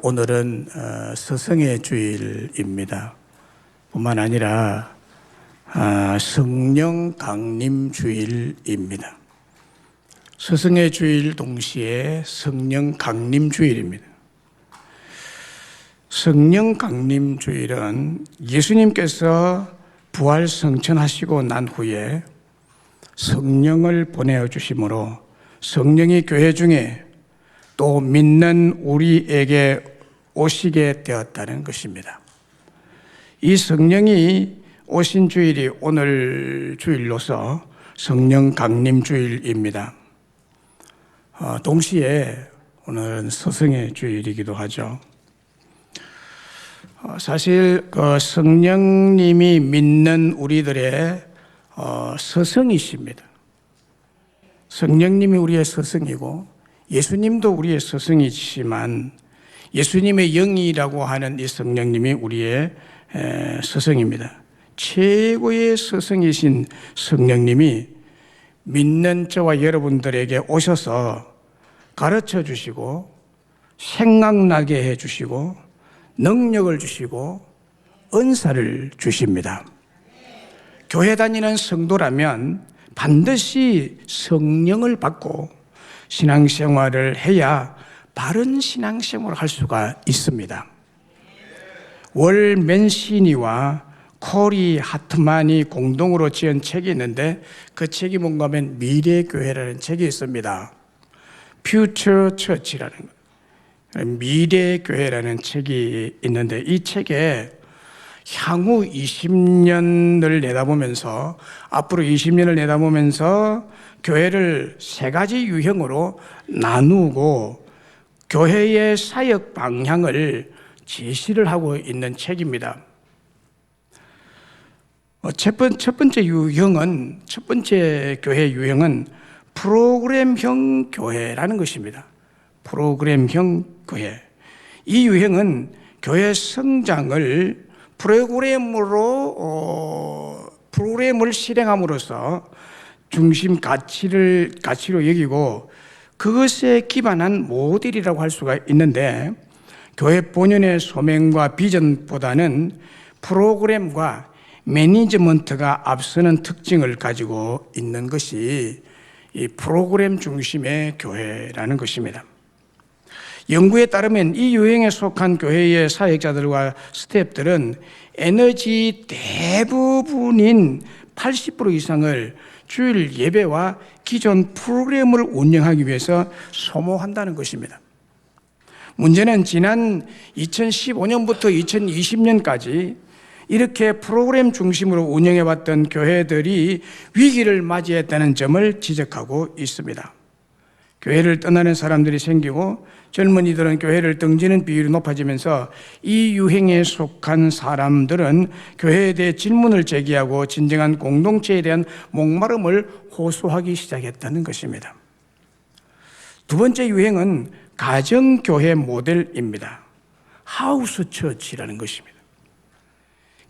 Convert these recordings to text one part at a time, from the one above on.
오늘은 서성의 주일입니다. 뿐만 아니라 성령 강림 주일입니다. 서성의 주일 동시에 성령 강림 주일입니다. 성령 강림 주일은 예수님께서 부활 성천하시고 난 후에 성령을 보내주심으로 성령이 교회 중에 또 믿는 우리에게 오시게 되었다는 것입니다. 이 성령이 오신 주일이 오늘 주일로서 성령 강림 주일입니다. 동시에 오늘은 서성의 주일이기도 하죠. 사실 그 성령님이 믿는 우리들의 서성이십니다. 성령님이 우리의 서성이고 예수님도 우리의 스승이지만 예수님의 영이라고 하는 이 성령님이 우리의 스승입니다. 최고의 스승이신 성령님이 믿는 저와 여러분들에게 오셔서 가르쳐 주시고 생각나게 해 주시고 능력을 주시고 은사를 주십니다. 교회 다니는 성도라면 반드시 성령을 받고 신앙생활을 해야 바른 신앙생활을 할 수가 있습니다. 월 맨시니와 코리 하트만이 공동으로 지은 책이 있는데 그 책이 뭔가 하면 미래교회라는 책이 있습니다. Future Church라는 미래교회라는 책이 있는데 이 책에 향후 20년을 내다보면서 앞으로 20년을 내다보면서 교회를 세 가지 유형으로 나누고 교회의 사역 방향을 제시를 하고 있는 책입니다. 첫 번째 교회 유형은 프로그램형 교회라는 것입니다. 프로그램형 교회. 이 유형은 교회 성장을 프로그램을 실행함으로써 중심 가치로 여기고 그것에 기반한 모델이라고 할 수가 있는데 교회 본연의 소명과 비전보다는 프로그램과 매니지먼트가 앞서는 특징을 가지고 있는 것이 이 프로그램 중심의 교회라는 것입니다. 연구에 따르면 이 유형에 속한 교회의 사역자들과 스태프들은 에너지 대부분인 80% 이상을 주일 예배와 기존 프로그램을 운영하기 위해서 소모한다는 것입니다. 문제는 지난 2015년부터 2020년까지 이렇게 프로그램 중심으로 운영해왔던 교회들이 위기를 맞이했다는 점을 지적하고 있습니다. 교회를 떠나는 사람들이 생기고 젊은이들은 교회를 등지는 비율이 높아지면서 이 유행에 속한 사람들은 교회에 대해 질문을 제기하고 진정한 공동체에 대한 목마름을 호소하기 시작했다는 것입니다. 두 번째 유행은 가정교회 모델입니다. 하우스 처치라는 것입니다.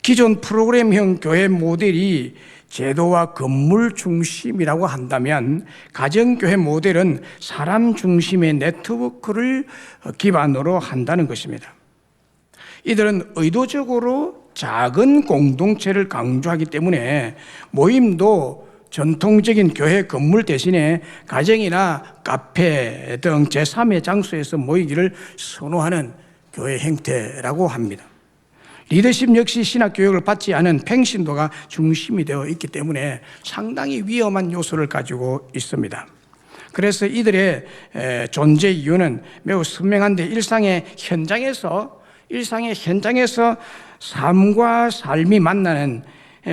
기존 프로그램형 교회 모델이 제도와 건물 중심이라고 한다면 가정교회 모델은 사람 중심의 네트워크를 기반으로 한다는 것입니다. 이들은 의도적으로 작은 공동체를 강조하기 때문에 모임도 전통적인 교회 건물 대신에 가정이나 카페 등 제3의 장소에서 모이기를 선호하는 교회 형태라고 합니다. 리더십 역시 신학교육을 받지 않은 팽신도가 중심이 되어 있기 때문에 상당히 위험한 요소를 가지고 있습니다. 그래서 이들의 존재 이유는 매우 선명한데 일상의 현장에서 삶과 삶이 만나는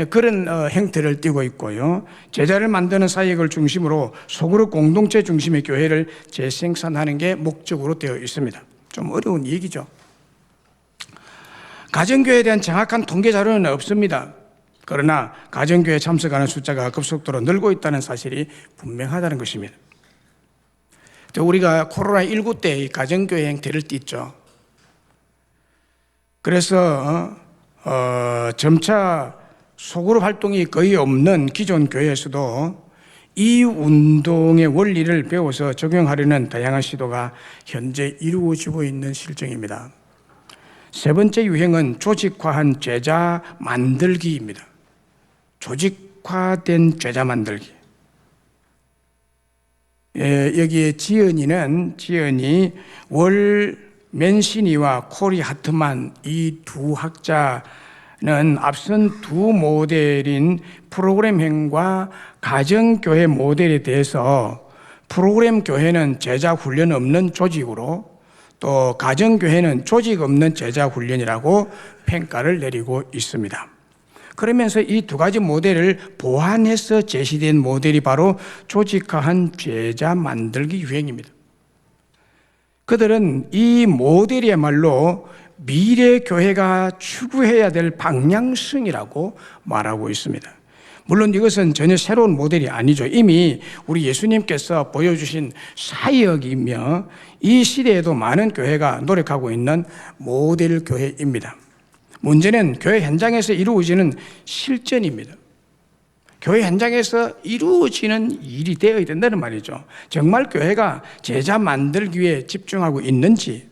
그런 형태를 띠고 있고요. 제자를 만드는 사역을 중심으로 소그룹 공동체 중심의 교회를 재생산하는 게 목적으로 되어 있습니다. 좀 어려운 얘기죠. 가정교회에 대한 정확한 통계 자료는 없습니다. 그러나 가정교회에 참석하는 숫자가 급속도로 늘고 있다는 사실이 분명하다는 것입니다. 우리가 코로나19 때 가정교회 형태를 띠죠. 그래서 점차 소그룹 활동이 거의 없는 기존 교회에서도 이 운동의 원리를 배워서 적용하려는 다양한 시도가 현재 이루어지고 있는 실정입니다. 세 번째 유행은 조직화한 제자 만들기입니다. 조직화된 제자 만들기. 여기에 지연이 월 맨시니와 코리 하트만 이 두 학자는 앞선 두 모델인 프로그램형과 가정교회 모델에 대해서 프로그램 교회는 제자 훈련 없는 조직으로 또 가정교회는 조직 없는 제자 훈련이라고 평가를 내리고 있습니다. 그러면서 이 두 가지 모델을 보완해서 제시된 모델이 바로 조직화한 제자 만들기 유행입니다. 그들은 이 모델이야말로 미래 교회가 추구해야 될 방향성이라고 말하고 있습니다. 물론 이것은 전혀 새로운 모델이 아니죠. 이미 우리 예수님께서 보여주신 사역이며 이 시대에도 많은 교회가 노력하고 있는 모델 교회입니다. 문제는 교회 현장에서 이루어지는 실전입니다. 교회 현장에서 이루어지는 일이 되어야 된다는 말이죠. 정말 교회가 제자 만들기 위해 집중하고 있는지,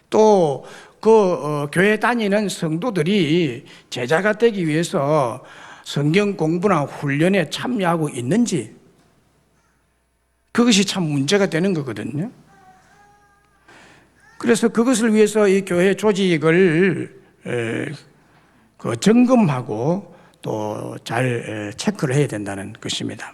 또 교회 다니는 성도들이 제자가 되기 위해서 성경 공부나 훈련에 참여하고 있는지, 그것이 참 문제가 되는 거거든요. 그래서 그것을 위해서 이 교회 조직을 점검하고 또 잘 체크를 해야 된다는 것입니다.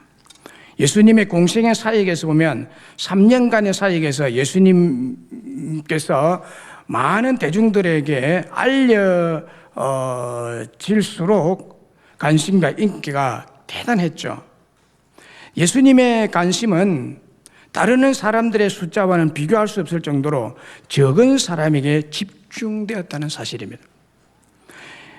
예수님의 공생의 사역에서 보면 3년간의 사역에서 예수님께서 많은 대중들에게 알려질수록 관심과 인기가 대단했죠. 예수님의 관심은 따르는 사람들의 숫자와는 비교할 수 없을 정도로 적은 사람에게 집중되었다는 사실입니다.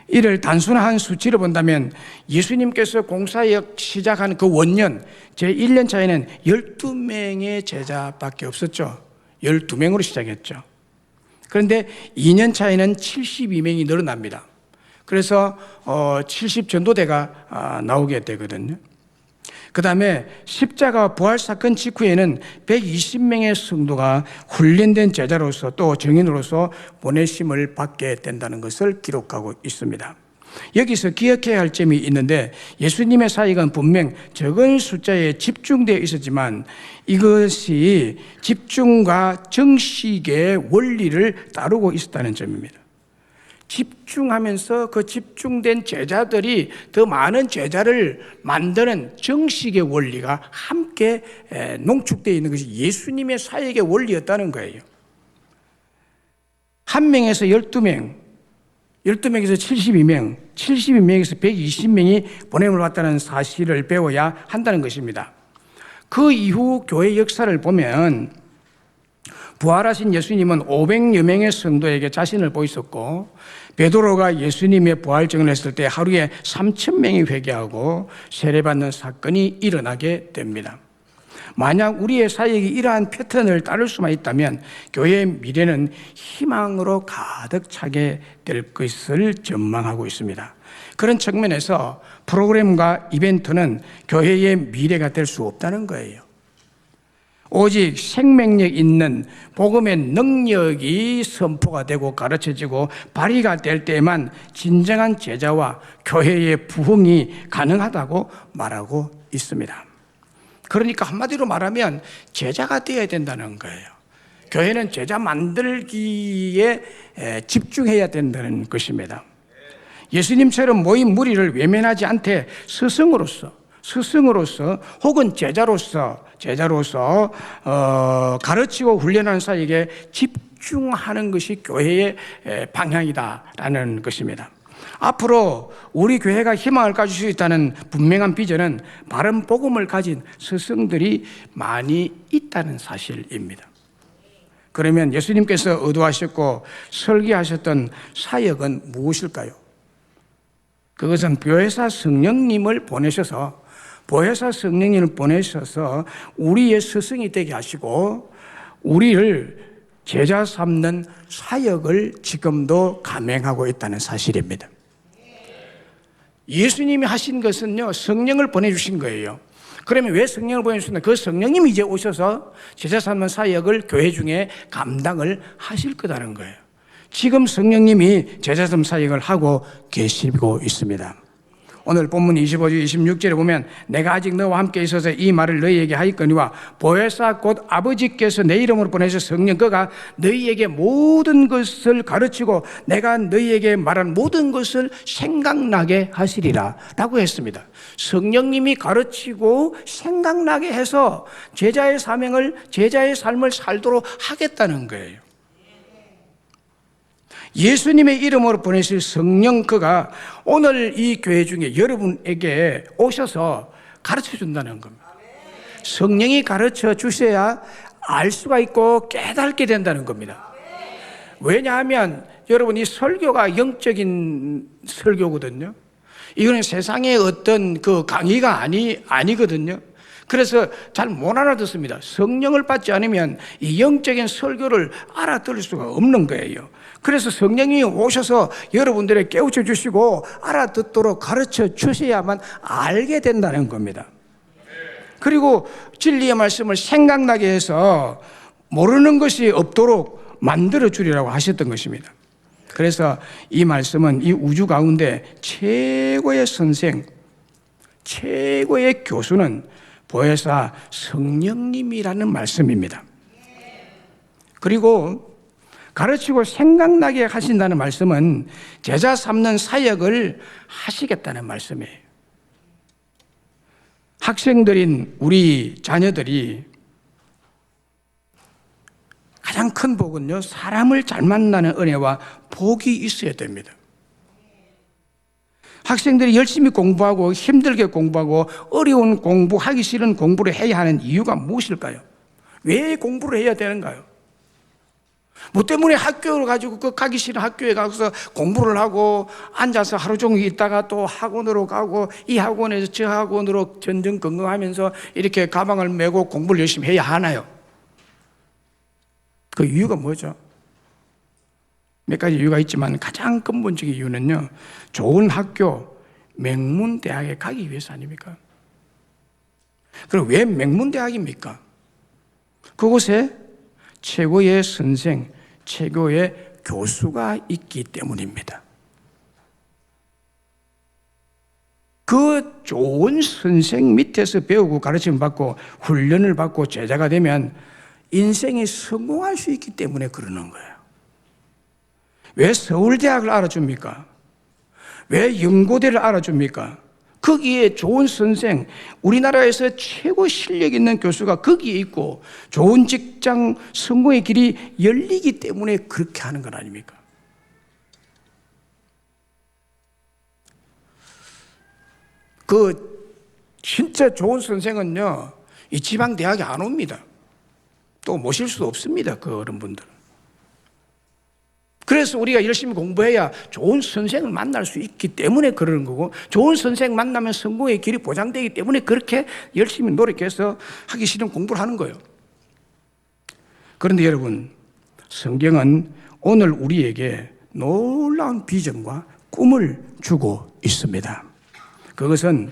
이를 단순한 수치로 본다면 예수님께서 공사역 시작한 그 원년 제1년 차에는 12명의 제자밖에 없었죠. 12명으로 시작했죠. 그런데 2년 차에는 72명이 늘어납니다. 그래서 70전도대가 나오게 되거든요. 그 다음에 십자가 부활 사건 직후에는 120명의 성도가 훈련된 제자로서 또 증인으로서 보내심을 받게 된다는 것을 기록하고 있습니다. 여기서 기억해야 할 점이 있는데 예수님의 사역은 분명 적은 숫자에 집중되어 있었지만 이것이 집중과 정식의 원리를 따르고 있었다는 점입니다. 집중하면서 그 집중된 제자들이 더 많은 제자를 만드는 정식의 원리가 함께 농축되어 있는 것이 예수님의 사역의 원리였다는 거예요. 한 명에서 12명, 12명에서 72명, 72명에서 120명이 보냄을 받다는 사실을 배워야 한다는 것입니다. 그 이후 교회 역사를 보면 부활하신 예수님은 500여 명의 성도에게 자신을 보이셨고 베드로가 예수님의 부활 증언을 했을 때 하루에 3,000명이 회개하고 세례받는 사건이 일어나게 됩니다. 만약 우리의 사역이 이러한 패턴을 따를 수만 있다면 교회의 미래는 희망으로 가득 차게 될 것을 전망하고 있습니다. 그런 측면에서 프로그램과 이벤트는 교회의 미래가 될 수 없다는 거예요. 오직 생명력 있는 복음의 능력이 선포가 되고 가르쳐지고 발휘가 될 때에만 진정한 제자와 교회의 부흥이 가능하다고 말하고 있습니다. 그러니까 한마디로 말하면 제자가 되어야 된다는 거예요. 교회는 제자 만들기에 집중해야 된다는 것입니다. 예수님처럼 모인 무리를 외면하지 않되 스승으로서 혹은 제자로서 가르치고 훈련하는 사역에 집중하는 것이 교회의 방향이다라는 것입니다. 앞으로 우리 교회가 희망을 가질 수 있다는 분명한 비전은 바른 복음을 가진 스승들이 많이 있다는 사실입니다. 그러면 예수님께서 의도하셨고 설계하셨던 사역은 무엇일까요? 그것은 보혜사 성령님을 보내셔서 우리의 스승이 되게 하시고 우리를 제자 삼는 사역을 지금도 감행하고 있다는 사실입니다. 예수님이 하신 것은요, 성령을 보내주신 거예요. 그러면 왜 성령을 보내주셨나? 그 성령님이 이제 오셔서 제자 삼는 사역을 교회 중에 감당을 하실 거다는 거예요. 지금 성령님이 제자 삼는 사역을 하고 계시고 있습니다. 오늘 본문 25절 26절에 보면 내가 아직 너와 함께 있어서 이 말을 너희에게 하였거니와 보혜사 곧 아버지께서 내 이름으로 보내서 성령 그가 너희에게 모든 것을 가르치고 내가 너희에게 말한 모든 것을 생각나게 하시리라 라고 했습니다. 성령님이 가르치고 생각나게 해서 제자의 사명을 제자의 삶을 살도록 하겠다는 거예요. 예수님의 이름으로 보내실 성령 그가 오늘 이 교회 중에 여러분에게 오셔서 가르쳐 준다는 겁니다. 성령이 가르쳐 주셔야 알 수가 있고 깨닫게 된다는 겁니다. 왜냐하면 여러분 이 설교가 영적인 설교거든요. 이거는 세상의 어떤 그 강의가 아니거든요. 그래서 잘 못 알아듣습니다. 성령을 받지 않으면 이 영적인 설교를 알아들을 수가 없는 거예요. 그래서 성령이 오셔서 여러분들의 깨우쳐 주시고 알아듣도록 가르쳐 주셔야만 알게 된다는 겁니다. 그리고 진리의 말씀을 생각나게 해서 모르는 것이 없도록 만들어 주리라고 하셨던 것입니다. 그래서 이 말씀은 이 우주 가운데 최고의 선생, 최고의 교수는 보혜사 성령님이라는 말씀입니다. 그리고 가르치고 생각나게 하신다는 말씀은 제자 삼는 사역을 하시겠다는 말씀이에요. 학생들인 우리 자녀들이 가장 큰 복은요, 사람을 잘 만나는 은혜와 복이 있어야 됩니다. 학생들이 열심히 공부하고 힘들게 공부하고 어려운 공부하기 싫은 공부를 해야 하는 이유가 무엇일까요? 왜 공부를 해야 되는가요? 뭐 때문에 학교를 가지고 그 가기 싫은 학교에 가서 공부를 하고 앉아서 하루 종일 있다가 또 학원으로 가고 이 학원에서 저 학원으로 전전긍긍하면서 이렇게 가방을 메고 공부를 열심히 해야 하나요? 그 이유가 뭐죠? 몇 가지 이유가 있지만 가장 근본적인 이유는요, 좋은 학교, 명문대학에 가기 위해서 아닙니까? 그럼 왜 명문대학입니까? 그곳에 최고의 선생, 최고의 교수가 있기 때문입니다. 그 좋은 선생 밑에서 배우고 가르침을 받고 훈련을 받고 제자가 되면 인생이 성공할 수 있기 때문에 그러는 거예요. 왜 서울대학을 알아줍니까? 왜 연고대를 알아줍니까? 거기에 좋은 선생, 우리나라에서 최고 실력 있는 교수가 거기에 있고 좋은 직장 성공의 길이 열리기 때문에 그렇게 하는 건 아닙니까? 그 진짜 좋은 선생은요, 이 지방 대학에 안 옵니다. 또 모실 수도 없습니다, 그 어른분들은. 그래서 우리가 열심히 공부해야 좋은 선생을 만날 수 있기 때문에 그러는 거고, 좋은 선생 만나면 성공의 길이 보장되기 때문에 그렇게 열심히 노력해서 하기 싫은 공부를 하는 거예요. 그런데 여러분, 성경은 오늘 우리에게 놀라운 비전과 꿈을 주고 있습니다. 그것은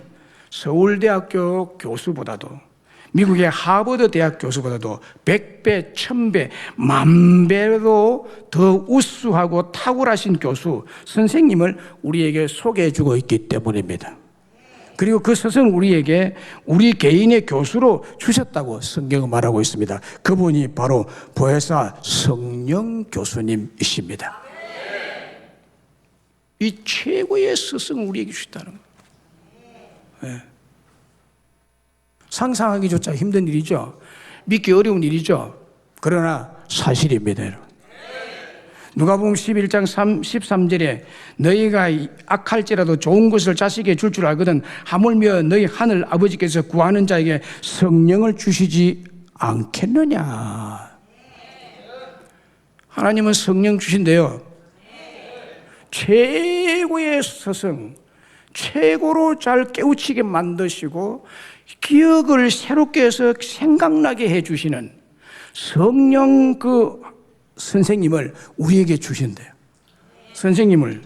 서울대학교 교수보다도 미국의 하버드 대학 교수보다도 100배, 1000배, 10,000배로 더 우수하고 탁월하신 교수, 선생님을 우리에게 소개해 주고 있기 때문입니다. 그리고 그 스승을 우리에게 우리 개인의 교수로 주셨다고 성경은 말하고 있습니다. 그분이 바로 보혜사 성령 교수님이십니다. 이 최고의 스승을 우리에게 주셨다는 거예요. 네. 상상하기조차 힘든 일이죠. 믿기 어려운 일이죠. 그러나 사실입니다, 여러분. 누가복음 11장 13절에 너희가 악할지라도 좋은 것을 자식에게 줄 줄 알거든 하물며 너희 하늘 아버지께서 구하는 자에게 성령을 주시지 않겠느냐. 하나님은 성령 주신대요. 최고의 스승, 최고로 잘 깨우치게 만드시고 기억을 새롭게 해서 생각나게 해주시는 성령 그 선생님을 우리에게 주신대요. 선생님을.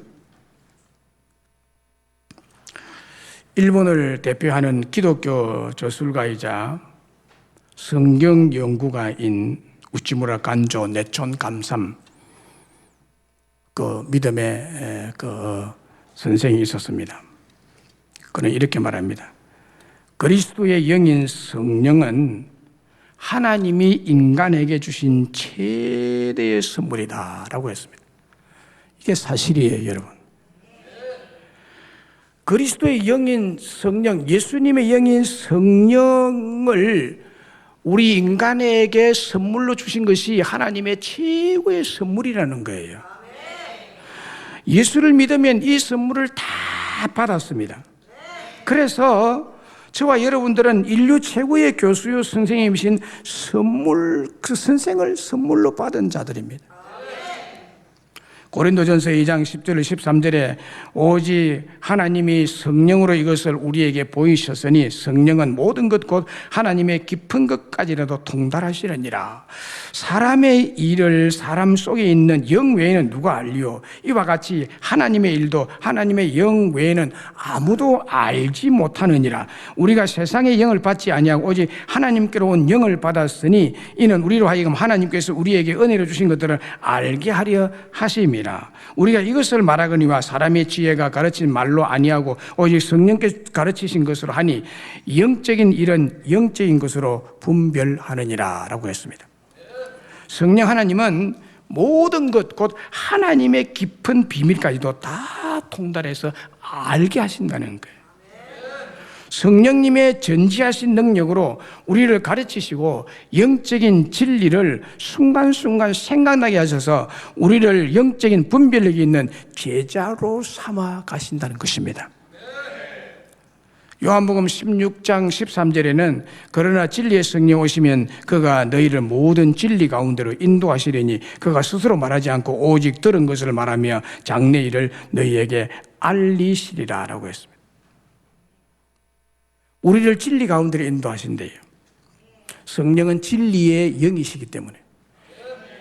일본을 대표하는 기독교 저술가이자 성경 연구가인 우치무라 간조 내촌 감삼 그 믿음의 그 선생이 있었습니다. 그는 이렇게 말합니다. 그리스도의 영인 성령은 하나님이 인간에게 주신 최대의 선물이다 라고 했습니다. 이게 사실이에요, 여러분. 그리스도의 영인 성령, 예수님의 영인 성령을 우리 인간에게 선물로 주신 것이 하나님의 최고의 선물이라는 거예요. 예수를 믿으면 이 선물을 다 받았습니다. 그래서 저와 여러분들은 인류 최고의 교수요 선생님이신 선물, 그 선생을 선물로 받은 자들입니다. 고린도전서 2장 10절 13절에 오직 하나님이 성령으로 이것을 우리에게 보이셨으니 성령은 모든 것 곧 하나님의 깊은 것까지라도 통달하시느니라. 사람의 일을 사람 속에 있는 영 외에는 누가 알리요? 이와 같이 하나님의 일도 하나님의 영 외에는 아무도 알지 못하느니라. 우리가 세상의 영을 받지 아니하고 오직 하나님께로 온 영을 받았으니 이는 우리로 하여금 하나님께서 우리에게 은혜로 주신 것들을 알게 하려 하심이라. 우리가 이것을 말하거니와 사람의 지혜가 가르친 말로 아니하고 오직 성령께서 가르치신 것으로 하니 영적인 일은 영적인 것으로 분별하느니라 라고 했습니다. 성령 하나님은 모든 것 곧 하나님의 깊은 비밀까지도 다 통달해서 알게 하신다는 거예요. 성령님의 전지하신 능력으로 우리를 가르치시고 영적인 진리를 순간순간 생각나게 하셔서 우리를 영적인 분별력이 있는 제자로 삼아 가신다는 것입니다. 요한복음 16장 13절에는 그러나 진리의 성령 오시면 그가 너희를 모든 진리 가운데로 인도하시리니 그가 스스로 말하지 않고 오직 들은 것을 말하며 장래 일을 너희에게 알리시리라 라고 했습니다. 우리를 진리 가운데로 인도하신대요. 성령은 진리의 영이시기 때문에,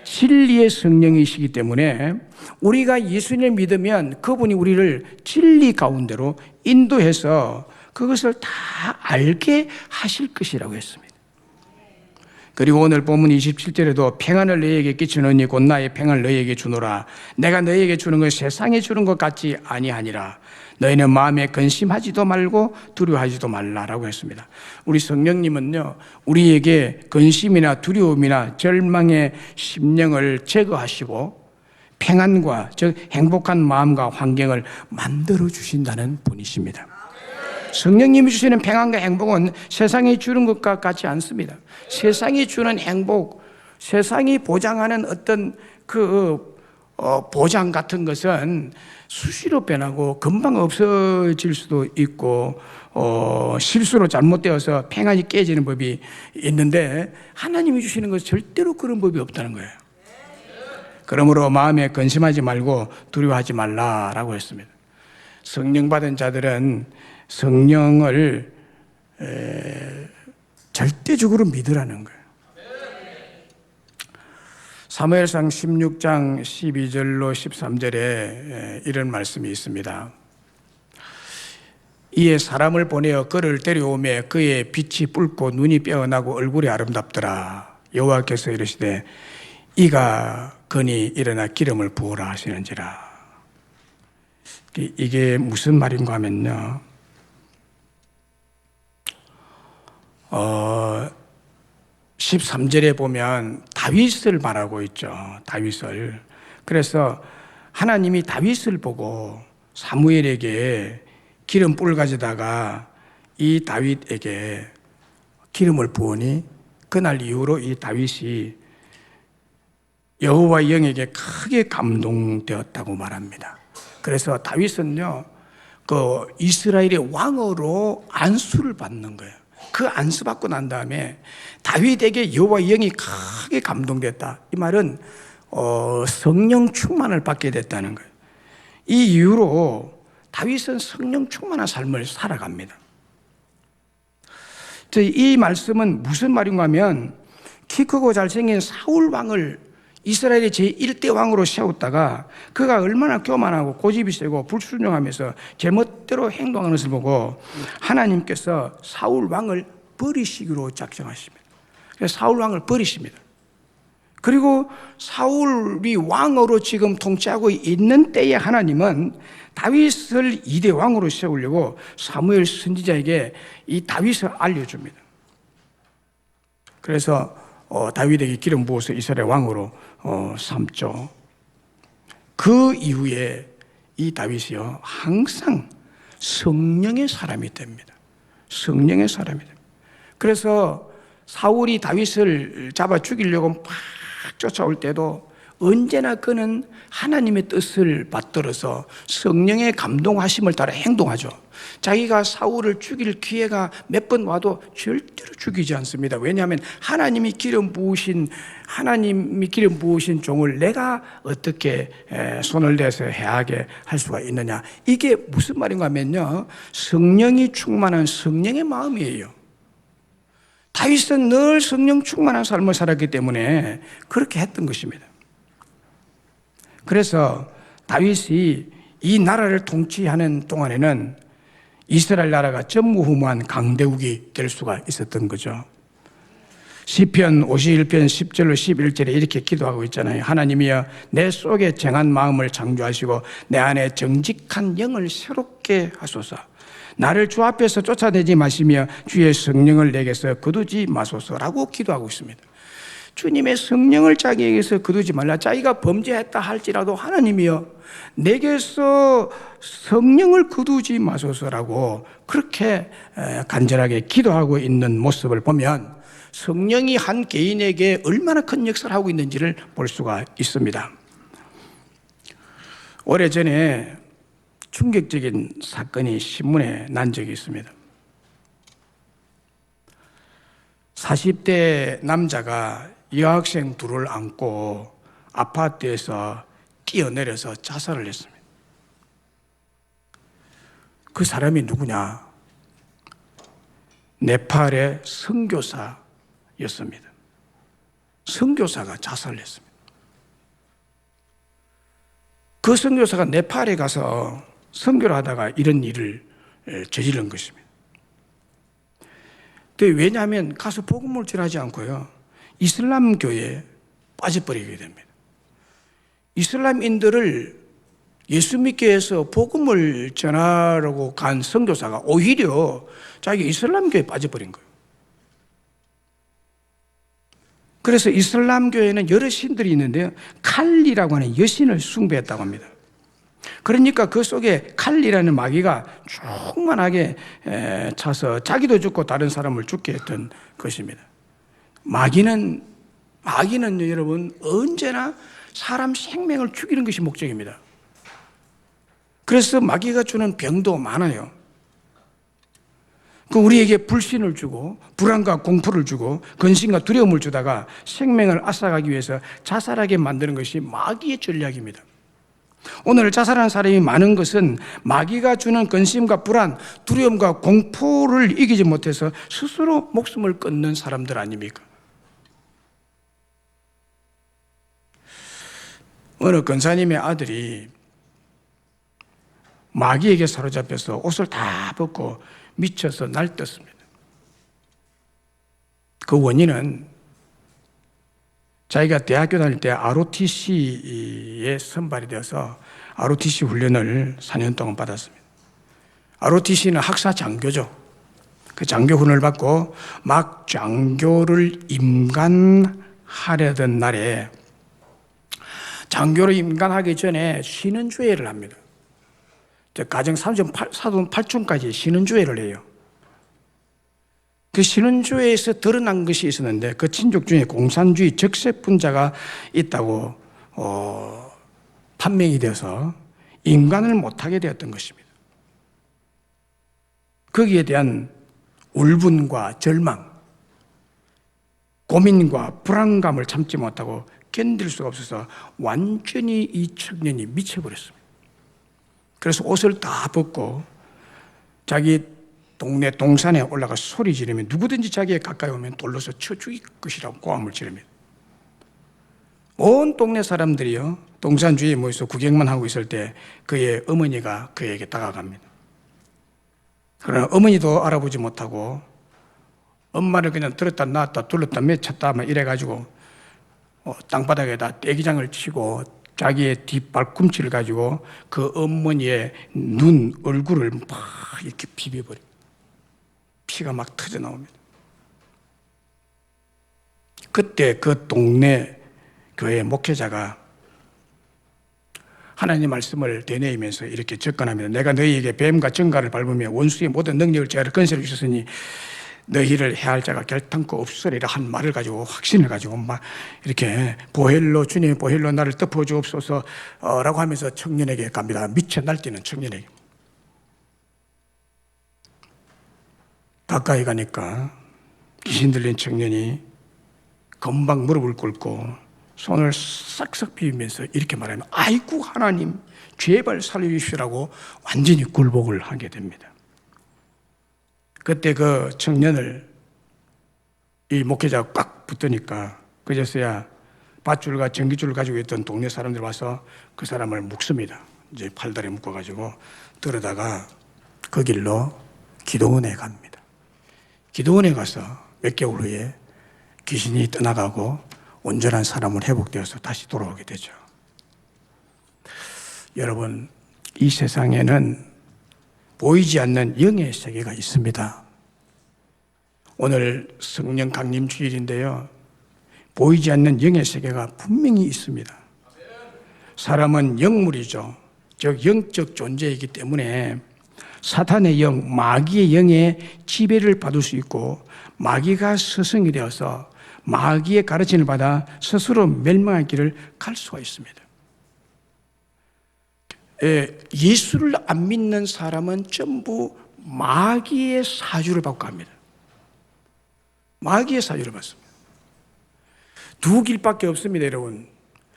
진리의 성령이시기 때문에 우리가 예수님을 믿으면 그분이 우리를 진리 가운데로 인도해서 그것을 다 알게 하실 것이라고 했습니다. 그리고 오늘 본문 27절에도 평안을 너희에게 끼치노니 곧 나의 평안을 너희에게 주노라. 내가 너희에게 주는 것 세상에 주는 것 같지 아니하니라. 너희는 마음에 근심하지도 말고 두려워하지도 말라라고 했습니다. 우리 성령님은요, 우리에게 근심이나 두려움이나 절망의 심령을 제거하시고 평안과 즉 행복한 마음과 환경을 만들어 주신다는 분이십니다. 성령님이 주시는 평안과 행복은 세상이 주는 것과 같지 않습니다. 세상이 주는 행복, 세상이 보장하는 어떤 보장 같은 것은 수시로 변하고 금방 없어질 수도 있고 실수로 잘못되어서 평안이 깨지는 법이 있는데 하나님이 주시는 것은 절대로 그런 법이 없다는 거예요. 그러므로 마음에 근심하지 말고 두려워하지 말라라고 했습니다. 성령 받은 자들은 성령을 절대적으로 믿으라는 거예요. 사무엘상 16장 12절로 13절에 이런 말씀이 있습니다. 이에 사람을 보내어 그를 데려오매 그의 빛이 붉고 눈이 빼어나고 얼굴이 아름답더라. 여호와께서 이르시되 이가 거니 일어나 기름을 부으라 하시는지라. 이게 무슨 말인가 하면요, 13절에 보면 다윗을 말하고 있죠. 다윗을. 그래서 하나님이 다윗을 보고 사무엘에게 기름 뿔 가져다가 이 다윗에게 기름을 부으니 그날 이후로 이 다윗이 여호와의 영에게 크게 감동되었다고 말합니다. 그래서 다윗은요, 그 이스라엘의 왕으로 안수를 받는 거예요. 그 안수 받고 난 다음에 다윗에게 여호와의 영이 크게 감동됐다. 이 말은 성령 충만을 받게 됐다는 거예요. 이 이후로 다윗은 성령 충만한 삶을 살아갑니다. 이 말씀은 무슨 말인가 하면 키 크고 잘생긴 사울 왕을 이스라엘의 제1대 왕으로 세웠다가 그가 얼마나 교만하고 고집이 세고 불순종하면서 제멋대로 행동하는 것을 보고 하나님께서 사울 왕을 버리시기로 작정하십니다. 그래서 사울 왕을 버리십니다. 그리고 사울이 왕으로 지금 통치하고 있는 때에 하나님은 다윗을 2대 왕으로 세우려고 사무엘 선지자에게 이 다윗을 알려줍니다. 그래서 다윗에게 기름 부어서 이스라엘 왕으로 삼죠. 그 이후에 이 다윗이요 항상 성령의 사람이 됩니다. 성령의 사람이 됩니다. 그래서 사울이 다윗을 잡아 죽이려고 막 쫓아올 때도 언제나 그는 하나님의 뜻을 받들어서 성령의 감동하심을 따라 행동하죠. 자기가 사울을 죽일 기회가 몇 번 와도 절대로 죽이지 않습니다. 왜냐하면 하나님이 기름 부으신 종을 내가 어떻게 손을 대서 해하게 할 수가 있느냐. 이게 무슨 말인가 하면요, 성령이 충만한 성령의 마음이에요. 다윗은 늘 성령 충만한 삶을 살았기 때문에 그렇게 했던 것입니다. 그래서 다윗이 이 나라를 통치하는 동안에는 이스라엘 나라가 전무후무한 강대국이 될 수가 있었던 거죠. 시편 51편 10절로 11절에 이렇게 기도하고 있잖아요. 하나님이여 내 속에 정한 마음을 창조하시고 내 안에 정직한 영을 새롭게 하소서. 나를 주 앞에서 쫓아내지 마시며 주의 성령을 내게서 거두지 마소서라고 기도하고 있습니다. 주님의 성령을 자기에게서 거두지 말라. 자기가 범죄했다 할지라도 하나님이여 내게서 성령을 거두지 마소서라고 그렇게 간절하게 기도하고 있는 모습을 보면 성령이 한 개인에게 얼마나 큰 역사를 하고 있는지를 볼 수가 있습니다. 오래전에 충격적인 사건이 신문에 난 적이 있습니다. 40대 남자가 여학생 둘을 안고 아파트에서 뛰어내려서 자살을 했습니다. 그 사람이 누구냐? 네팔의 선교사였습니다. 선교사가 자살을 했습니다. 그 선교사가 네팔에 가서 선교를 하다가 이런 일을 저지른 것입니다. 왜냐하면 가서 복음을 전하지 않고요, 이슬람교에 빠져버리게 됩니다. 이슬람인들을 예수 믿게 해서 복음을 전하려고 간 선교사가 오히려 자기 이슬람교에 빠져버린 거예요. 그래서 이슬람교에는 여러 신들이 있는데요, 칼리라고 하는 여신을 숭배했다고 합니다. 그러니까 그 속에 칼리라는 마귀가 충만하게 차서 자기도 죽고 다른 사람을 죽게 했던 것입니다. 마귀는 여러분 언제나 사람 생명을 죽이는 것이 목적입니다. 그래서 마귀가 주는 병도 많아요. 우리에게 불신을 주고 불안과 공포를 주고 근심과 두려움을 주다가 생명을 앗아가기 위해서 자살하게 만드는 것이 마귀의 전략입니다. 오늘 자살하는 사람이 많은 것은 마귀가 주는 근심과 불안, 두려움과 공포를 이기지 못해서 스스로 목숨을 끊는 사람들 아닙니까? 어느 권사님의 아들이 마귀에게 사로잡혀서 옷을 다 벗고 미쳐서 날뛰었습니다. 그 원인은 자기가 대학교 다닐 때 ROTC에 선발이 되어서 ROTC 훈련을 4년 동안 받았습니다. ROTC는 학사 장교죠. 그 장교 훈련을 받고 막 장교를 임관하려던 날에 장교를 임관하기 전에 쉬는 주회를 합니다. 가정 사돈 8촌까지 쉬는 주회를 해요. 그 쉬는 주회에서 드러난 것이 있었는데 그 친족 중에 공산주의 적세분자가 있다고 판명이 되어서 임관을 못하게 되었던 것입니다. 거기에 대한 울분과 절망, 고민과 불안감을 참지 못하고 견딜 수가 없어서 완전히 이 청년이 미쳐버렸습니다. 그래서 옷을 다 벗고 자기 동네 동산에 올라가 소리 지르면 누구든지 자기에 가까이 오면 돌로서 쳐 죽일 것이라고 고함을 지릅니다. 온 동네 사람들이요, 동산 주위에 모여서 구경만 하고 있을 때 그의 어머니가 그에게 다가갑니다. 그러나 어머니도 알아보지 못하고 엄마를 그냥 들었다 놨다 둘렀다 맺혔다 막 이래가지고 땅바닥에다 떼기장을 치고 자기의 뒷발꿈치를 가지고 그 어머니의 눈, 얼굴을 막 이렇게 비벼버려. 피가 막 터져 나옵니다. 그때 그 동네 교회 목회자가 하나님의 말씀을 되뇌이면서 이렇게 접근합니다. 내가 너희에게 뱀과 정갈을 밟으며 원수의 모든 능력을 제할 건설을 주셨으니 너희를 해할 자가 결탄코 없으리라 한 말을 가지고 확신을 가지고 막 이렇게 보혈로 주님의 보혈로 나를 덮어주옵소서 라고 하면서 청년에게 갑니다. 미쳐 날뛰는 청년에게. 가까이 가니까 귀신 들린 청년이 금방 무릎을 꿇고 손을 싹싹 비비면서 이렇게 말하면 아이고 하나님 제발 살려주시라고 완전히 굴복을 하게 됩니다. 그때 그 청년을 이 목회자가 꽉 붙으니까 그제서야 밧줄과 전기줄을 가지고 있던 동네 사람들 와서 그 사람을 묶습니다. 이제 팔다리에 묶어가지고 들어다가 그 길로 기도원에 갑니다. 기도원에 가서 몇 개월 후에 귀신이 떠나가고 온전한 사람으로 회복되어서 다시 돌아오게 되죠. 여러분, 이 세상에는 보이지 않는 영의 세계가 있습니다. 오늘 성령 강림 주일인데요, 보이지 않는 영의 세계가 분명히 있습니다. 사람은 영물이죠. 즉 영적 존재이기 때문에 사탄의 영, 마귀의 영의 지배를 받을 수 있고 마귀가 스승이 되어서 마귀의 가르침을 받아 스스로 멸망할 길을 갈 수가 있습니다. 예수를 안 믿는 사람은 전부 마귀의 사주를 받고 갑니다. 마귀의 사주를 받습니다. 두 길밖에 없습니다, 여러분.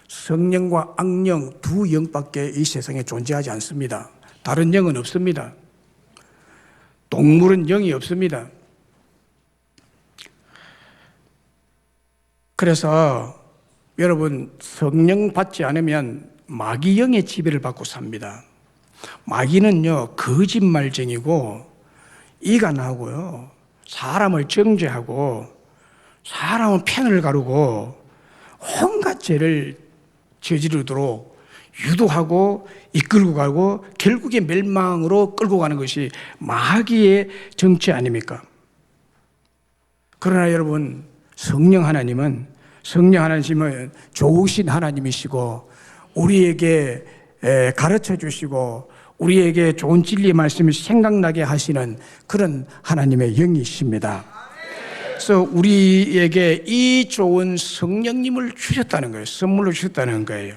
성령과 악령 두 영밖에 이 세상에 존재하지 않습니다. 다른 영은 없습니다. 동물은 영이 없습니다. 그래서 여러분, 성령 받지 않으면 마귀 영의 지배를 받고 삽니다. 마귀는요, 거짓말쟁이고 이간하고요, 사람을 정죄하고 사람은 펜을 가르고 온갖 죄를 저지르도록 유도하고 이끌고 가고 결국에 멸망으로 끌고 가는 것이 마귀의 정치 아닙니까? 그러나 여러분, 성령 하나님은 좋으신 하나님이시고 우리에게 가르쳐 주시고 우리에게 좋은 진리의 말씀을 생각나게 하시는 그런 하나님의 영이십니다. 그래서 우리에게 이 좋은 성령님을 주셨다는 거예요. 선물로 주셨다는 거예요.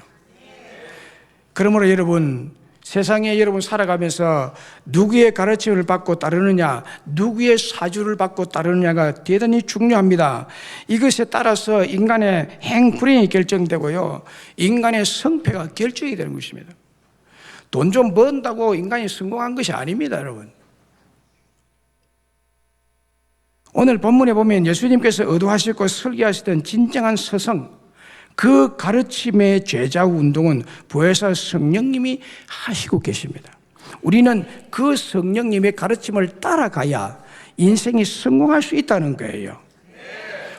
그러므로 여러분, 세상에 여러분 살아가면서 누구의 가르침을 받고 따르느냐, 누구의 사주를 받고 따르느냐가 대단히 중요합니다. 이것에 따라서 인간의 행불행이 결정되고요, 인간의 성패가 결정이 되는 것입니다. 돈 좀 번다고 인간이 성공한 것이 아닙니다, 여러분. 오늘 본문에 보면 예수님께서 의도하시고 설계하시던 진정한 서성, 그 가르침의 제자 운동은 보혜사 성령님이 하시고 계십니다. 우리는 그 성령님의 가르침을 따라가야 인생이 성공할 수 있다는 거예요.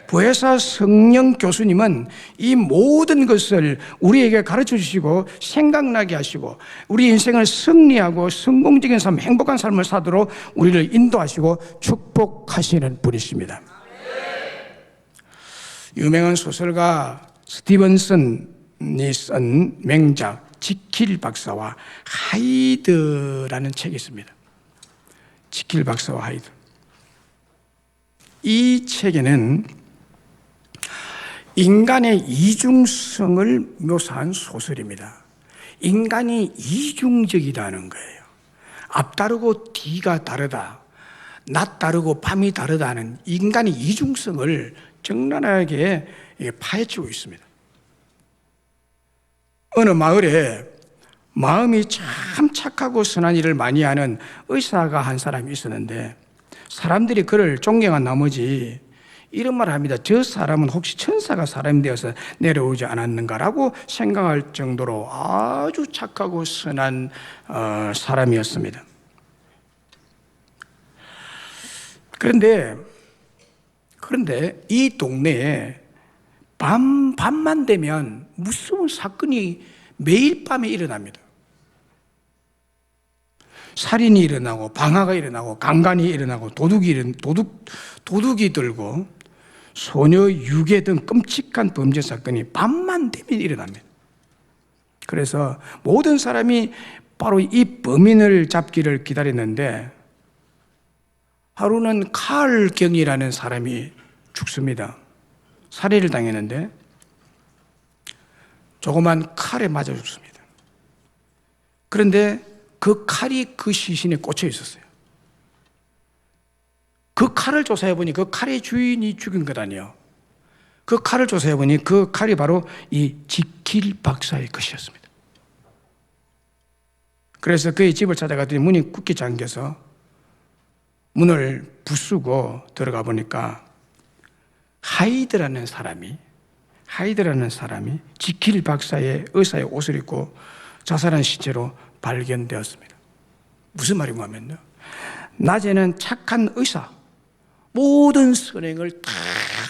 보혜사 성령 교수님은 이 모든 것을 우리에게 가르쳐 주시고 생각나게 하시고 우리 인생을 승리하고 성공적인 삶, 행복한 삶을 사도록 우리를 인도하시고 축복하시는 분이십니다. 유명한 소설가 스티븐슨이 쓴 명작 지킬 박사와 하이드라는 책이 있습니다. 지킬 박사와 하이드. 이 책에는 인간의 이중성을 묘사한 소설입니다. 인간이 이중적이라는 거예요. 앞 다르고 뒤가 다르다, 낮 다르고 밤이 다르다는 인간의 이중성을 적나라하게 파헤치고 있습니다. 어느 마을에 마음이 참 착하고 선한 일을 많이 하는 의사가 한 사람이 있었는데 사람들이 그를 존경한 나머지 이런 말을 합니다. 저 사람은 혹시 천사가 사람이 되어서 내려오지 않았는가라고 생각할 정도로 아주 착하고 선한 사람이었습니다. 그런데 이 동네에 밤만 되면 무서운 사건이 매일 밤에 일어납니다. 살인이 일어나고 방화가 일어나고 강간이 일어나고 도둑이 들고 소녀 유괴 등 끔찍한 범죄 사건이 밤만 되면 일어납니다. 그래서 모든 사람이 바로 이 범인을 잡기를 기다렸는데 하루는 칼 경이라는 사람이 죽습니다. 살해를 당했는데 조그만 칼에 맞아 죽습니다. 그런데 그 칼이 그 시신에 꽂혀 있었어요. 그 칼을 조사해 보니 그 칼의 주인이 죽인 것 아니에요. 그 칼을 조사해 보니 그 칼이 바로 이 지킬 박사의 것이었습니다. 그래서 그의 집을 찾아갔더니 문이 굳게 잠겨서 문을 부수고 들어가 보니까 하이드라는 사람이 지킬 박사의 의사의 옷을 입고 자살한 시체로 발견되었습니다. 무슨 말인가 하면요, 낮에는 착한 의사, 모든 선행을 다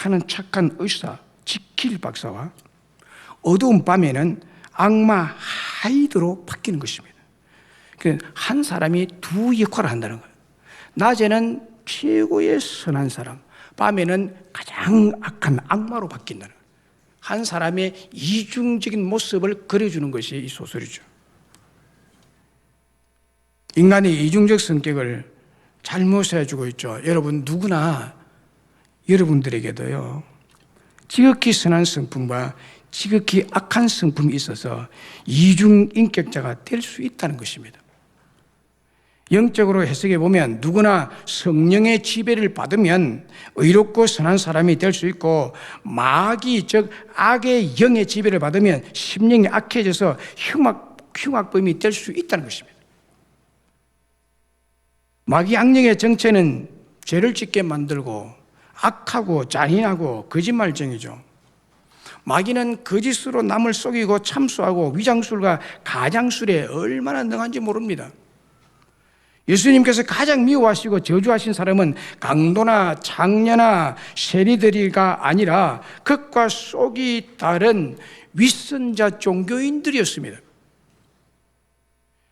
하는 착한 의사 지킬 박사와 어두운 밤에는 악마 하이드로 바뀌는 것입니다. 한 사람이 두 역할을 한다는 거예요. 낮에는 최고의 선한 사람, 밤에는 가장 악한 악마로 바뀐다는 거예요. 한 사람의 이중적인 모습을 그려주는 것이 이 소설이죠. 인간의 이중적 성격을 잘 묘사해주고 있죠. 여러분, 누구나 여러분들에게도요, 지극히 선한 성품과 지극히 악한 성품이 있어서 이중인격자가 될 수 있다는 것입니다. 영적으로 해석해 보면 누구나 성령의 지배를 받으면 의롭고 선한 사람이 될 수 있고, 마귀 즉 악의 영의 지배를 받으면 심령이 악해져서 흉악범이 될 수 있다는 것입니다. 마귀 악령의 정체는 죄를 짓게 만들고 악하고 잔인하고 거짓말쟁이죠. 마귀는 거짓으로 남을 속이고 참수하고 위장술과 가장술에 얼마나 능한지 모릅니다. 예수님께서 가장 미워하시고 저주하신 사람은 강도나 장녀나 세리들이가 아니라 겉과 속이 다른 윗선자 종교인들이었습니다.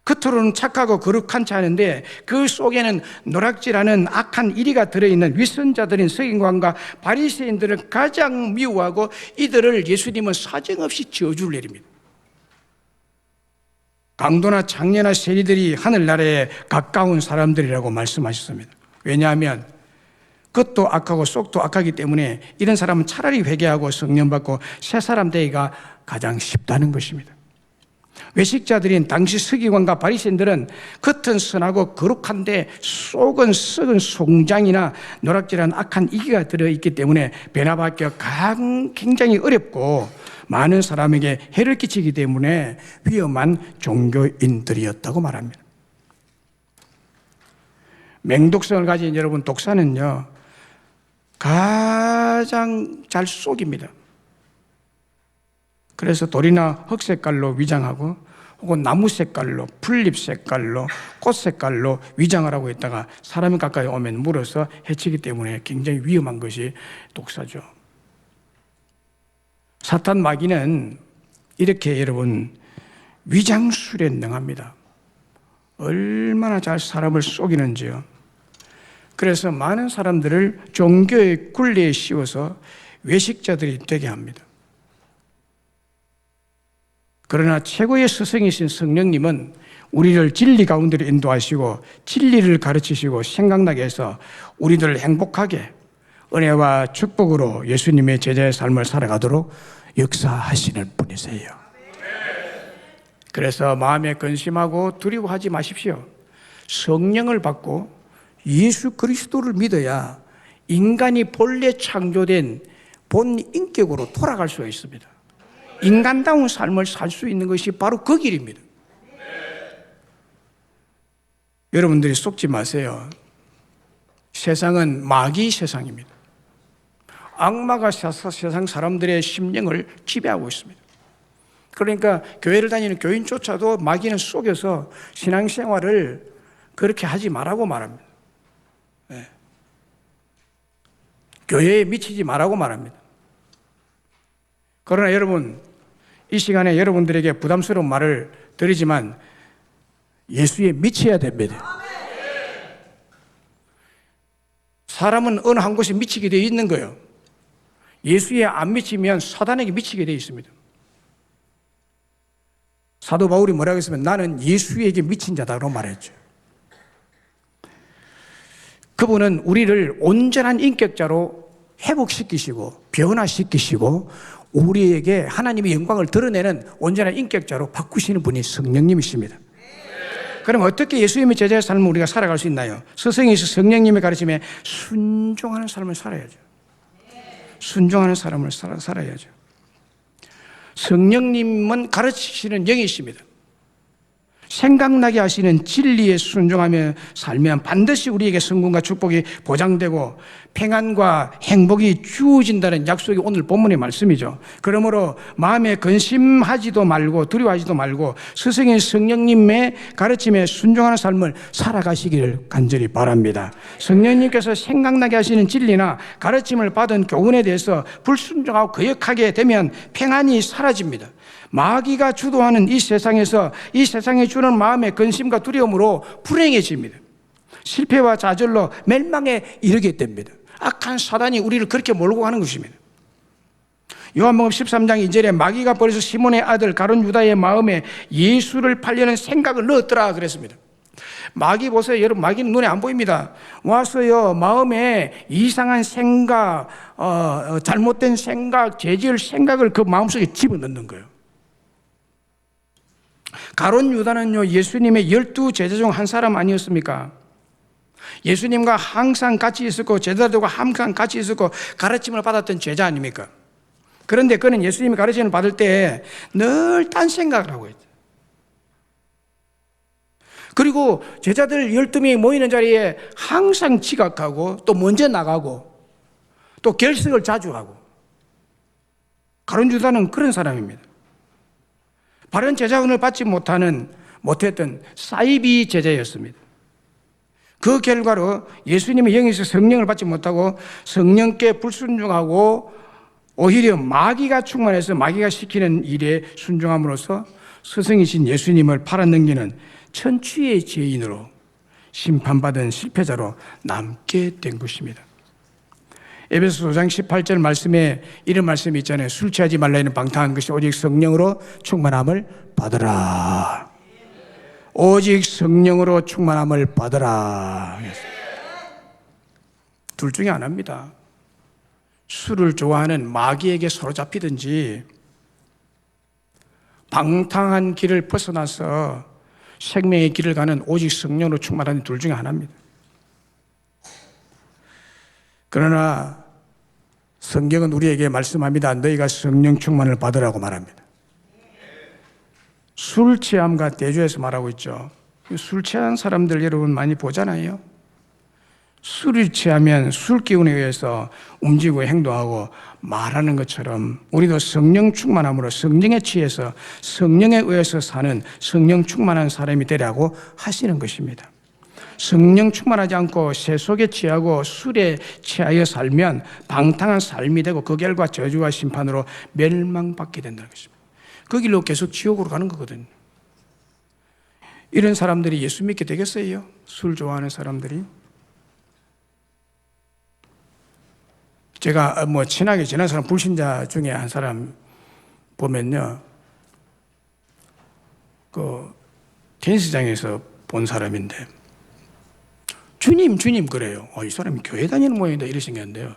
겉으로는 착하고 거룩한 자 하는데 그 속에는 노략질하는 악한 이리가 들어있는 윗선자들인 서기관과 바리새인들을 가장 미워하고 이들을 예수님은 사정없이 저주를 내립니다. 강도나 장녀나 세리들이 하늘나라에 가까운 사람들이라고 말씀하셨습니다. 왜냐하면 겉도 악하고 속도 악하기 때문에 이런 사람은 차라리 회개하고 성령 받고 새 사람 되기가 가장 쉽다는 것입니다. 외식자들인 당시 서기관과 바리새인들은 겉은 선하고 거룩한데 속은 썩은 송장이나 노략질한 악한 이기가 들어있기 때문에 변화받기가 굉장히 어렵고 많은 사람에게 해를 끼치기 때문에 위험한 종교인들이었다고 말합니다. 맹독성을 가진 여러분, 독사는요 가장 잘 속입니다. 그래서 돌이나 흙 색깔로 위장하고 혹은 나무 색깔로, 풀잎 색깔로, 꽃 색깔로 위장을 하고 있다가 사람이 가까이 오면 물어서 해치기 때문에 굉장히 위험한 것이 독사죠. 사탄 마귀는 이렇게 여러분 위장술에 능합니다. 얼마나 잘 사람을 속이는지요. 그래서 많은 사람들을 종교의 굴레에 씌워서 외식자들이 되게 합니다. 그러나 최고의 스승이신 성령님은 우리를 진리 가운데로 인도하시고 진리를 가르치시고 생각나게 해서 우리들을 행복하게 은혜와 축복으로 예수님의 제자의 삶을 살아가도록 역사하시는 분이세요. 그래서 마음에 근심하고 두려워하지 마십시오. 성령을 받고 예수 그리스도를 믿어야 인간이 본래 창조된 본 인격으로 돌아갈 수가 있습니다. 인간다운 삶을 살 수 있는 것이 바로 그 길입니다. 여러분들이 속지 마세요. 세상은 마귀 세상입니다. 악마가 세상 사람들의 심령을 지배하고 있습니다. 그러니까 교회를 다니는 교인조차도 마귀는 속여서 신앙생활을 그렇게 하지 말라고 말합니다. 네. 교회에 미치지 말라고 말합니다. 그러나 여러분, 이 시간에 여러분들에게 부담스러운 말을 드리지만 예수에 미쳐야 됩니다. 사람은 어느 한 곳에 미치게 되어 있는 거예요. 예수에 안 미치면 사단에게 미치게 되어 있습니다. 사도 바울이 뭐라고 했으면 나는 예수에게 미친 자다라고 말했죠. 그분은 우리를 온전한 인격자로 회복시키시고 변화시키시고 우리에게 하나님의 영광을 드러내는 온전한 인격자로 바꾸시는 분이 성령님이십니다. 그럼 어떻게 예수님의 제자의 삶을 우리가 살아갈 수 있나요? 스승이신 성령님의 가르침에 순종하는 삶을 살아야죠. 순종하는 삶을 살아야죠. 성령님은 가르치시는 영이십니다. 생각나게 하시는 진리에 순종하며 살면 반드시 우리에게 성공과 축복이 보장되고 평안과 행복이 주어진다는 약속이 오늘 본문의 말씀이죠. 그러므로 마음에 근심하지도 말고 두려워하지도 말고 스승인 성령님의 가르침에 순종하는 삶을 살아가시기를 간절히 바랍니다. 성령님께서 생각나게 하시는 진리나 가르침을 받은 교훈에 대해서 불순종하고 거역하게 되면 평안이 사라집니다. 마귀가 주도하는 이 세상에서 이 세상이 주는 마음의 근심과 두려움으로 불행해집니다. 실패와 좌절로 멸망에 이르게 됩니다. 악한 사단이 우리를 그렇게 몰고 가는 것입니다. 요한복음 13장 2절에 마귀가 버려서 시몬의 아들 가룟 유다의 마음에 예수를 팔려는 생각을 넣었더라 그랬습니다. 마귀 보세요. 여러분, 마귀는 눈에 안 보입니다. 와서요, 마음에 이상한 생각, 잘못된 생각, 죄지을 생각을 그 마음속에 집어넣는 거예요. 가룟 유다는요, 예수님의 12제자 중 한 사람 아니었습니까? 예수님과 항상 같이 있었고 제자들과 항상 같이 있었고 가르침을 받았던 제자 아닙니까? 그런데 그는 예수님의 가르침을 받을 때 늘 딴 생각을 하고 있죠. 그리고 제자들 12명이 모이는 자리에 항상 지각하고 또 먼저 나가고 또 결석을 자주 하고, 가룟 유다는 그런 사람입니다. 바른 제자훈을 받지 못했던 사이비 제자였습니다. 그 결과로 예수님의 영에서 성령을 받지 못하고 성령께 불순종하고 오히려 마귀가 충만해서 마귀가 시키는 일에 순종함으로써 스승이신 예수님을 팔아넘기는 천추의 죄인으로 심판받은 실패자로 남게 된 것입니다. 에베소 5장 18절 말씀에 이런 말씀이 있잖아요. 술 취하지 말라 하는 방탕한 것이 오직 성령으로 충만함을 받으라. 오직 성령으로 충만함을 받으라. 둘 중에 하나입니다. 술을 좋아하는 마귀에게 사로잡히든지 방탕한 길을 벗어나서 생명의 길을 가는 오직 성령으로 충만한 둘 중에 하나입니다. 그러나 성경은 우리에게 말씀합니다. 너희가 성령 충만을 받으라고 말합니다. 술 취함과 대조해서 말하고 있죠. 술 취한 사람들 여러분 많이 보잖아요. 술이 취하면 술 기운에 의해서 움직이고 행동하고 말하는 것처럼 우리도 성령 충만함으로 성령에 취해서 성령에 의해서 사는 성령 충만한 사람이 되라고 하시는 것입니다. 성령 충만하지 않고 세속에 취하고 술에 취하여 살면 방탕한 삶이 되고 그 결과 저주와 심판으로 멸망받게 된다는 것입니다. 그 길로 계속 지옥으로 가는 거거든요. 이런 사람들이 예수 믿게 되겠어요? 술 좋아하는 사람들이? 제가 친하게 지난 사람 불신자 중에 한 사람 보면요, 그 테니스장에서 본 사람인데 주님 그래요. 이 사람이 교회 다니는 모양이다 이렇게 생겼는데요.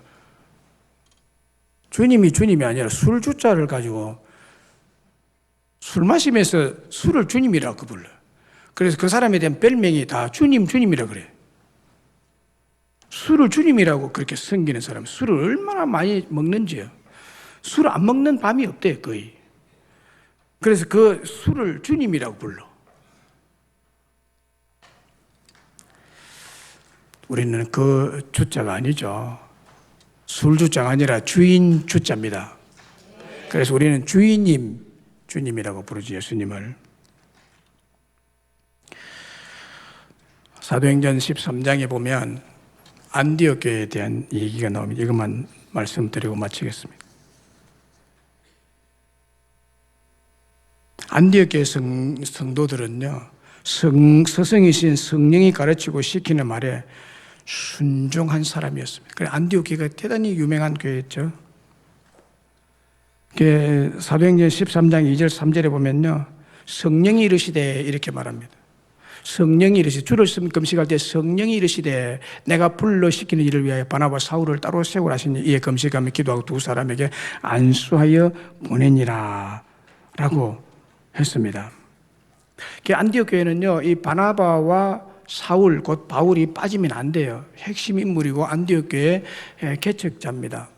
주님이 아니라 술 주자를 가지고 술 마시면서 술을 주님이라고 불러요. 그래서 그 사람에 대한 별명이 다 주님이라 그래요. 술을 주님이라고 그렇게 섬기는 사람, 술을 얼마나 많이 먹는지요. 술을 안 먹는 밤이 없대요, 거의. 그래서 그 술을 주님이라고 불러. 우리는 그 주자가 아니죠. 술주자가 아니라 주인 주자입니다. 그래서 우리는 주인님, 주님이라고 부르죠, 예수님을. 사도행전 13장에 보면 안디옥 교회에 대한 얘기가 나옵니다. 이것만 말씀드리고 마치겠습니다. 안디옥 교회 성도들은요, 스승이신 성령이 가르치고 시키는 말에 순종한 사람이었습니다. 그래서 안디옥 교회가 대단히 유명한 교회였죠. 사도행전 13장 2절 3절에 보면요, 성령이 이르시되 이렇게 말합니다. 성령이 이르시되, 주를 금식할 때 성령이 이르시되 내가 불러 시키는 일을 위하여 바나바 사울을 따로 세우라 하시니 이에 금식하며 기도하고 두 사람에게 안수하여 보내니라 라고 했습니다. 안디옥 교회는요, 이 바나바와 사울, 곧 바울이 빠지면 안 돼요. 핵심 인물이고 안디옥 교회의 개척자입니다.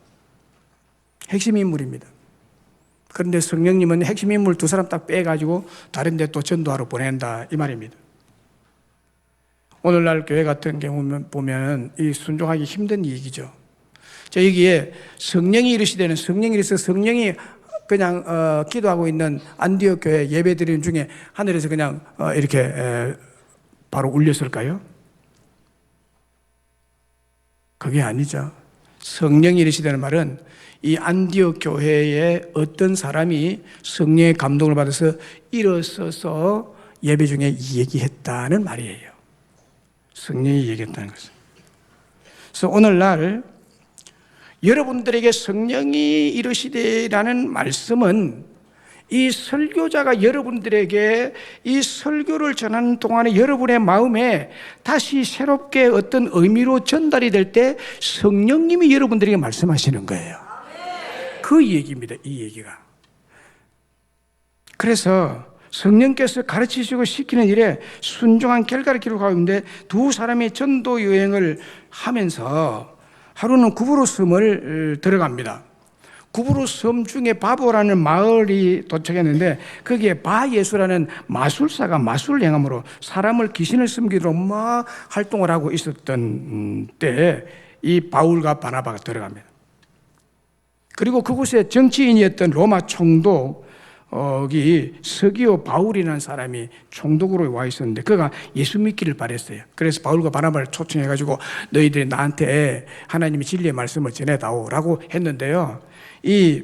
핵심 인물입니다. 그런데 성령님은 핵심 인물 두 사람 딱 빼가지고 다른 데 또 전도하러 보낸다, 이 말입니다. 오늘날 교회 같은 경우 보면 이 순종하기 힘든 얘기죠. 자, 여기에 성령이 이르시되는, 성령이 이르셔서 성령이 그냥 기도하고 있는 안디옥 교회 예배 드리는 중에 하늘에서 그냥 이렇게 바로 울렸을까요? 그게 아니죠. 성령이 이르시되는 말은 이 안디옥 교회에 어떤 사람이 성령의 감동을 받아서 일어서서 예배 중에 얘기했다는 말이에요. 성령이 얘기했다는 것은. 그래서 오늘날 여러분들에게 성령이 이르시되라는 말씀은 이 설교자가 여러분들에게 이 설교를 전하는 동안에 여러분의 마음에 다시 새롭게 어떤 의미로 전달이 될 때 성령님이 여러분들에게 말씀하시는 거예요. 그 얘기입니다, 이 얘기가. 그래서 성령께서 가르치시고 시키는 일에 순종한 결과를 기록하고 있는데, 두 사람이 전도 여행을 하면서 하루는 구브로 섬을 들어갑니다. 구브로 섬 중에 바보라는 마을이 도착했는데 거기에 바예수라는 마술사가 마술을 행함으로 사람을 귀신을 섬기도록 막 활동을 하고 있었던 때에 이 바울과 바나바가 들어갑니다. 그리고 그곳에 정치인이었던 로마 총독 서기오 바울이라는 사람이 총독으로 와 있었는데 그가 예수 믿기를 바랬어요. 그래서 바울과 바나바를 초청해가지고 너희들이 나한테 하나님의 진리의 말씀을 전해다오라고 했는데요, 이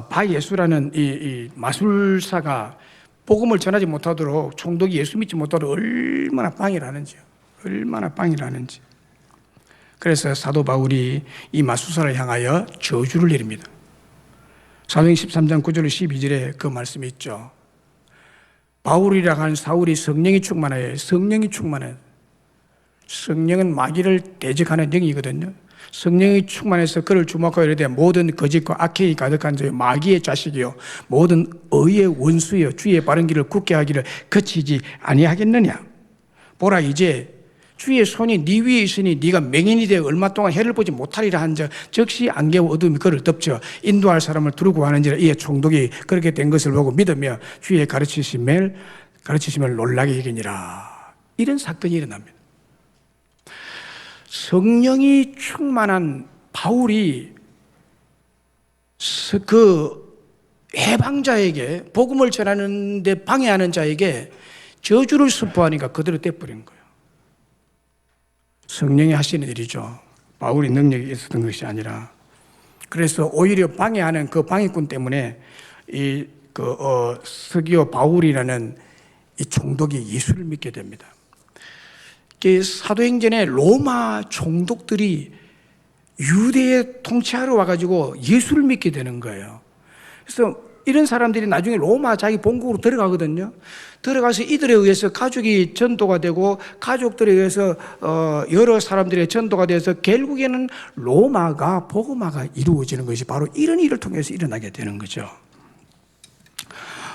바예수라는 이 마술사가 복음을 전하지 못하도록, 총독이 예수 믿지 못하도록 얼마나 방해를 하는지요. 얼마나 방해를 하는지. 그래서 사도 바울이 이 마술사를 향하여 저주를 내립니다. 사도행전 13장 9절 12절에 그 말씀이 있죠. 바울이라 하는 사울이 성령이 충만하여, 성령이 충만해. 성령은 마귀를 대적하는 영이거든요. 성령이 충만해서 그를 주목하여 이르되 모든 거짓과 악행이 가득한 자여 마귀의 자식이요 모든 의의 원수여 주의 바른 길을 굳게 하기를 거치지 아니하겠느냐. 보라, 이제 주의 손이 네 위에 있으니 네가 맹인이 되어 얼마 동안 해를 보지 못하리라 한즉 즉시 안개와 어둠이 그를 덮쳐 인도할 사람을 두르고 하는지라. 이에 총독이 그렇게 된 것을 보고 믿으며 주의 가르치심을 놀라게 여기니라. 이런 사건이 일어납니다. 성령이 충만한 바울이 그 해방자에게, 복음을 전하는 데 방해하는 자에게 저주를 선포하니까 그대로 떼버린 거예요. 성령이 하시는 일이죠. 바울이 능력이 있었던 것이 아니라. 그래서 오히려 방해하는 그 방해꾼 때문에 서기오 바울이라는 이 총독이 예수를 믿게 됩니다. 사도행전에 로마 총독들이 유대에 통치하러 와가지고 예수를 믿게 되는 거예요. 그래서 이런 사람들이 나중에 로마 자기 본국으로 들어가거든요. 들어가서 이들에 의해서 가족이 전도가 되고 가족들에 의해서 여러 사람들의 전도가 돼서 결국에는 로마가 복음화가 이루어지는 것이 바로 이런 일을 통해서 일어나게 되는 거죠.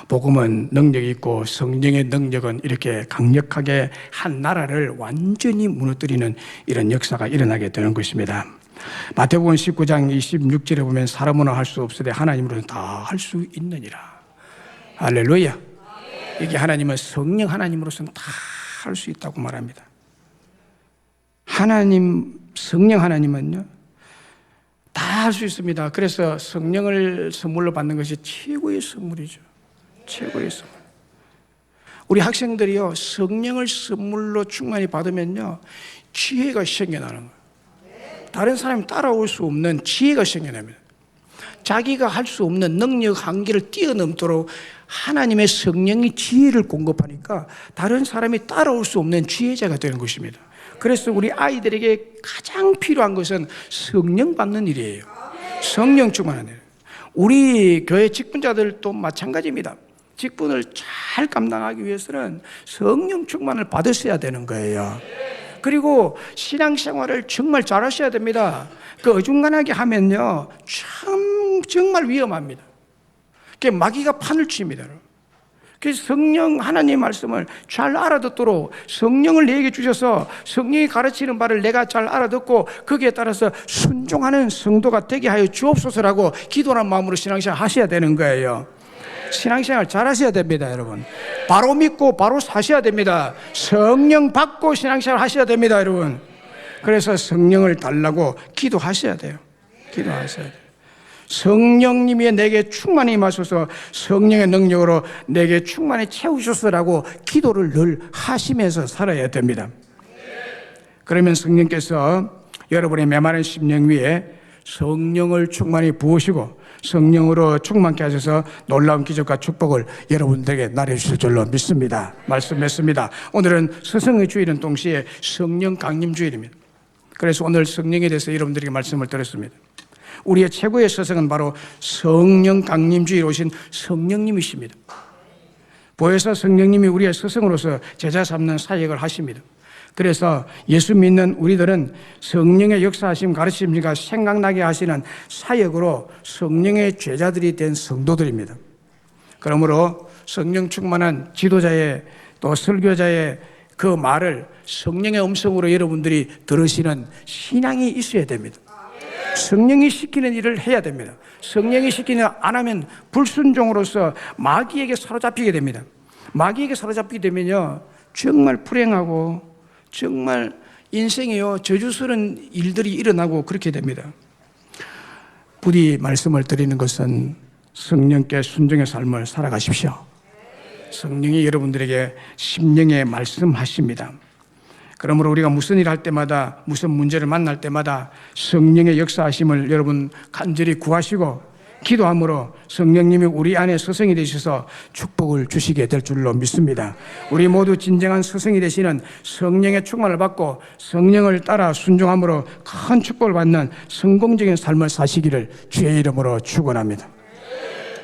복음은 능력이 있고 성령의 능력은 이렇게 강력하게 한 나라를 완전히 무너뜨리는 이런 역사가 일어나게 되는 것입니다. 마태복음 19장 26절에 보면 사람으로는 할 수 없으되 하나님으로는 다 할 수 있느니라. 할렐루야. 이게 하나님은 성령 하나님으로서는 다 할 수 있다고 말합니다. 하나님, 성령 하나님은요, 다 할 수 있습니다. 그래서 성령을 선물로 받는 것이 최고의 선물이죠. 최고의 선물. 우리 학생들이요, 성령을 선물로 충만히 받으면요, 지혜가 생겨나는 거예요. 다른 사람이 따라올 수 없는 지혜가 생겨납니다. 자기가 할 수 없는 능력 한계를 뛰어넘도록 하나님의 성령이 지혜를 공급하니까 다른 사람이 따라올 수 없는 지혜자가 되는 것입니다. 그래서 우리 아이들에게 가장 필요한 것은 성령 받는 일이에요. 성령 충만하는 일. 우리 교회 직분자들도 마찬가지입니다. 직분을 잘 감당하기 위해서는 성령 충만을 받으셔야 되는 거예요. 그리고 신앙생활을 정말 잘하셔야 됩니다. 그 어중간하게 하면요, 정말 위험합니다. 그게 마귀가 판을 칩니다. 그래서 성령 하나님의 말씀을 잘 알아듣도록 성령을 내게 주셔서 성령이 가르치는 바를 내가 잘 알아듣고 거기에 따라서 순종하는 성도가 되게 하여 주옵소서라고 기도하는 마음으로 신앙생활 하셔야 되는 거예요. 신앙생활 잘 하셔야 됩니다, 여러분. 바로 믿고 바로 사셔야 됩니다. 성령 받고 신앙생활 하셔야 됩니다, 여러분. 그래서 성령을 달라고 기도하셔야 돼요. 기도하셔야 돼요. 성령님이 내게 충만히 임하소서, 성령의 능력으로 내게 충만히 채우소서라고 기도를 늘 하시면서 살아야 됩니다. 그러면 성령께서 여러분의 메마른 심령 위에 성령을 충만히 부으시고 성령으로 충만케 하셔서 놀라운 기적과 축복을 여러분들에게 나눠주실 줄로 믿습니다. 말씀했습니다. 오늘은 스승의 주일은 동시에 성령 강림 주일입니다. 그래서 오늘 성령에 대해서 여러분들에게 말씀을 드렸습니다. 우리의 최고의 스승은 바로 성령 강림 주일에 오신 성령님이십니다. 보혜사 성령님이 우리의 스승으로서 제자 삼는 사역을 하십니다. 그래서 예수 믿는 우리들은 성령의 역사하심, 가르치심과 생각나게 하시는 사역으로 성령의 제자들이 된 성도들입니다. 그러므로 성령 충만한 지도자의 또 설교자의 그 말을 성령의 음성으로 여러분들이 들으시는 신앙이 있어야 됩니다. 성령이 시키는 일을 해야 됩니다. 성령이 시키는 일 안 하면 불순종으로서 마귀에게 사로잡히게 됩니다. 마귀에게 사로잡히게 되면요, 정말 불행하고 정말 인생에요, 저주스러운 일들이 일어나고 그렇게 됩니다. 부디 말씀을 드리는 것은 성령께 순종의 삶을 살아가십시오. 성령이 여러분들에게 심령에 말씀하십니다. 그러므로 우리가 무슨 일을 할 때마다, 무슨 문제를 만날 때마다 성령의 역사하심을 여러분 간절히 구하시고 기도함으로 성령님이 우리 안에 스승이 되셔서 축복을 주시게 될 줄로 믿습니다. 우리 모두 진정한 스승이 되시는 성령의 충만을 받고 성령을 따라 순종함으로 큰 축복을 받는 성공적인 삶을 사시기를 주의 이름으로 축원합니다.